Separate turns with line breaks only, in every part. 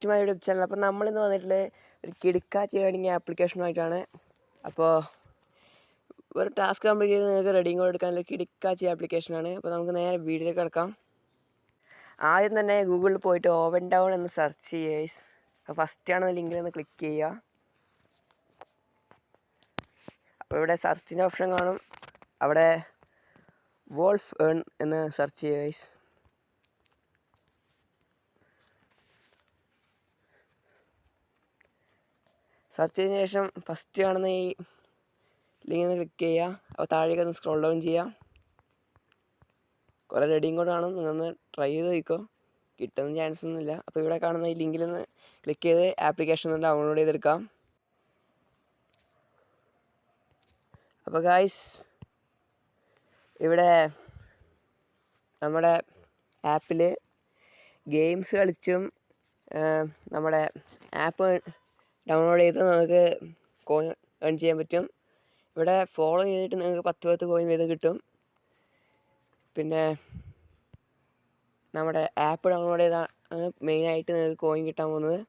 To my YouTube channel. അപ്പോൾ നമ്മളിന്ന് വന്നിട്ടുള്ള ഒരു കിടുക്കാച്ചി ഏർണിംഗ് ആപ്ലിക്കേഷനുമായിട്ടാണ്. അപ്പോൾ ഒരു ടാസ്ക് കംപ്ലീറ്റ് ചെയ്ത് നിങ്ങൾക്ക് റെഡിയും കോഡ് എടുക്കാനുള്ള കിടുക്കാച്ചി ആപ്ലിക്കേഷനാണ്. അപ്പോൾ നമുക്ക് നേരെ വീഡിയോയിലേക്ക് കിടക്കാം. ആദ്യം തന്നെ ഗൂഗിളിൽ പോയിട്ട് ഓവൻ ഡൗൺ എന്ന് സെർച്ച് ചെയ്യുക. അപ്പോൾ ഫസ്റ്റാണ് ലിങ്കിൽ ഒന്ന് ക്ലിക്ക് ചെയ്യുക. അപ്പോൾ ഇവിടെ സെർച്ചിൻ്റെ ഓപ്ഷൻ കാണും. അവിടെ വോൾഫ് ഏൺ എന്ന് സെർച്ച് ചെയ്യുക. സെർച്ച് ചെയ്തതിന് ശേഷം ഫസ്റ്റ് കാണുന്ന ഈ ലിങ്കിൽ നിന്ന് ക്ലിക്ക് ചെയ്യുക. അപ്പോൾ താഴേക്ക് ഒന്ന് സ്ക്രോൾ ഡൗൺ ചെയ്യുക. കുറേ റെഡിയും കോഡ് കാണും, നിങ്ങളൊന്ന് ട്രൈ ചെയ്ത് നോക്കിക്കോ. കിട്ടുന്ന ചാൻസ് ഒന്നുമില്ല. അപ്പോൾ ഇവിടെ കാണുന്ന ഈ ലിങ്കിൽ നിന്ന് ക്ലിക്ക് ചെയ്ത് ആപ്ലിക്കേഷൻ ഒന്ന് ഡൗൺലോഡ് ചെയ്തെടുക്കാം. അപ്പോൾ ഗായ്സ്, ഇവിടെ നമ്മുടെ ആപ്പിൽ ഗെയിംസ് കളിച്ചും നമ്മുടെ ആപ്പ് ഡൗൺലോഡ് ചെയ്ത് നമുക്ക് കോയിൻ ഏൺ ചെയ്യാൻ പറ്റും. ഇവിടെ ഫോളോ ചെയ്തിട്ട് നിങ്ങൾക്ക് 10 കോയിൻ വീതം കിട്ടും. പിന്നെ നമ്മുടെ ആപ്പ് ഡൗൺലോഡ് ചെയ്താണ് മെയിനായിട്ട് നിങ്ങൾക്ക് കോയിൻ കിട്ടാൻ പോകുന്നത്.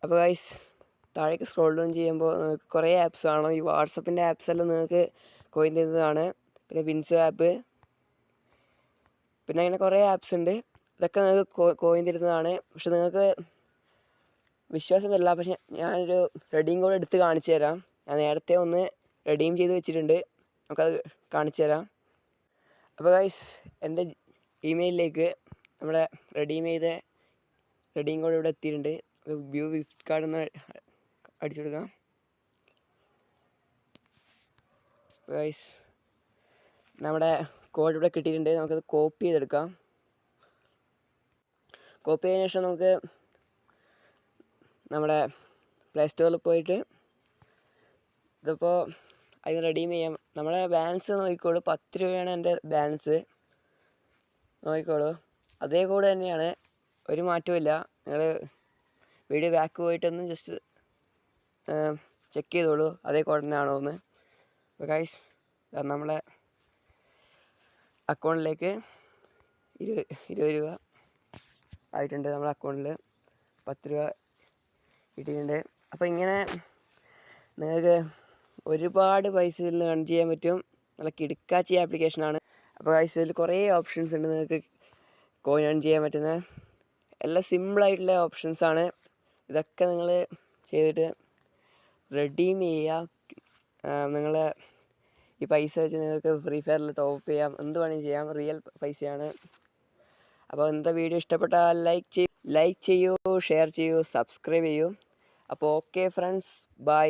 അപ്പോൾ ഗൈസ്, താഴേക്ക് സ്ക്രോൾ ഡൗൺ ചെയ്യുമ്പോൾ നിങ്ങൾക്ക് കുറേ ആപ്സ് കാണും. ഈ വാട്സപ്പിൻ്റെ ആപ്സ് എല്ലാം നിങ്ങൾക്ക് കോയിൻ തരുന്നതാണ്. പിന്നെ വിൻസോ ആപ്പ്, പിന്നെ അങ്ങനെ കുറേ ആപ്സ് ഉണ്ട്. ഇതൊക്കെ നിങ്ങൾക്ക് കോയിൻ തരുന്നതാണ്. പക്ഷെ നിങ്ങൾക്ക് വിശ്വാസം വരില്ല. പക്ഷെ ഞാനൊരു റെഡീം കോഡ് എടുത്ത് കാണിച്ചു തരാം. ഞാൻ നേരത്തെ ഒന്ന് റെഡീം ചെയ്ത് വെച്ചിട്ടുണ്ട്, നമുക്കത് കാണിച്ചു തരാം. അപ്പോൾ ഗൈസ്, എൻ്റെ ഇമെയിലിലേക്ക് നമ്മുടെ റെഡീം ചെയ്ത റെഡീം കോഡ് ഇവിടെ എത്തിയിട്ടുണ്ട്. വ്യൂ ഗിഫ്റ്റ് കാർഡ് ഒന്ന് അടിച്ചു കൊടുക്കാം. ഗൈസ്, നമ്മുടെ കോഡ് ഇവിടെ കിട്ടിയിട്ടുണ്ട്. നമുക്കത് കോപ്പി ചെയ്തെടുക്കാം. കോപ്പി ചെയ്തതിന് ശേഷം നമുക്ക് നമ്മുടെ പ്ലേ സ്റ്റോറിൽ പോയിട്ട് ഇതിപ്പോൾ അതിന് റെഡീം ചെയ്യാം. നമ്മളെ ബാലൻസ് നോക്കിക്കോളൂ. 10 രൂപയാണ് എൻ്റെ ബാലൻസ്. നോക്കിക്കോളൂ, അതേ കോഡ് തന്നെയാണ്, ഒരു മാറ്റവും. നിങ്ങൾ വീഡിയോ ബാക്ക് പോയിട്ടൊന്ന് ജസ്റ്റ് ചെക്ക് ചെയ്തോളൂ അതേ കോഡ് തന്നെയാണോ എന്ന്. അപ്പോൾ ഗൈസ്, നമ്മളെ അക്കൗണ്ടിലേക്ക് 20 രൂപ ആയിട്ടുണ്ട്. നമ്മുടെ അക്കൗണ്ടിൽ 10 രൂപ കിട്ടിയിട്ടുണ്ട്. അപ്പോൾ ഇങ്ങനെ നിങ്ങൾക്ക് ഒരുപാട് പൈസ ഇതിൽ ഏൺ ചെയ്യാൻ പറ്റും. നല്ല കിടുക്കാച്ചി ആപ്ലിക്കേഷനാണ്. അപ്പോൾ ഗൈസ്, ഇതിൽ കുറേ ഓപ്ഷൻസ് ഉണ്ട് നിങ്ങൾക്ക് കോയിൻ ഏൺ ചെയ്യാൻ പറ്റുന്നത്. എല്ലാം സിമ്പിളായിട്ടുള്ള ഓപ്ഷൻസാണ്. ഇതൊക്കെ നിങ്ങൾ ചെയ്തിട്ട് റെഡീം ചെയ്യുക. നിങ്ങൾ ഈ പൈസ വെച്ച് നിങ്ങൾക്ക് ഫ്രീ ഫയറിൽ ടോപ്പ് ചെയ്യാം, എന്ത് വേണമെങ്കിലും ചെയ്യാം. റിയൽ പൈസയാണ്. അപ്പോൾ എന്താ വീഡിയോ ഇഷ്ടപ്പെട്ടാൽ ലൈക്ക് ചെയ്യൂ, ഷെയർ ചെയ്യൂ, സബ്സ്ക്രൈബ് ചെയ്യൂ. അപ്പോൾ ഓക്കെ ഫ്രണ്ട്സ്, ബൈ.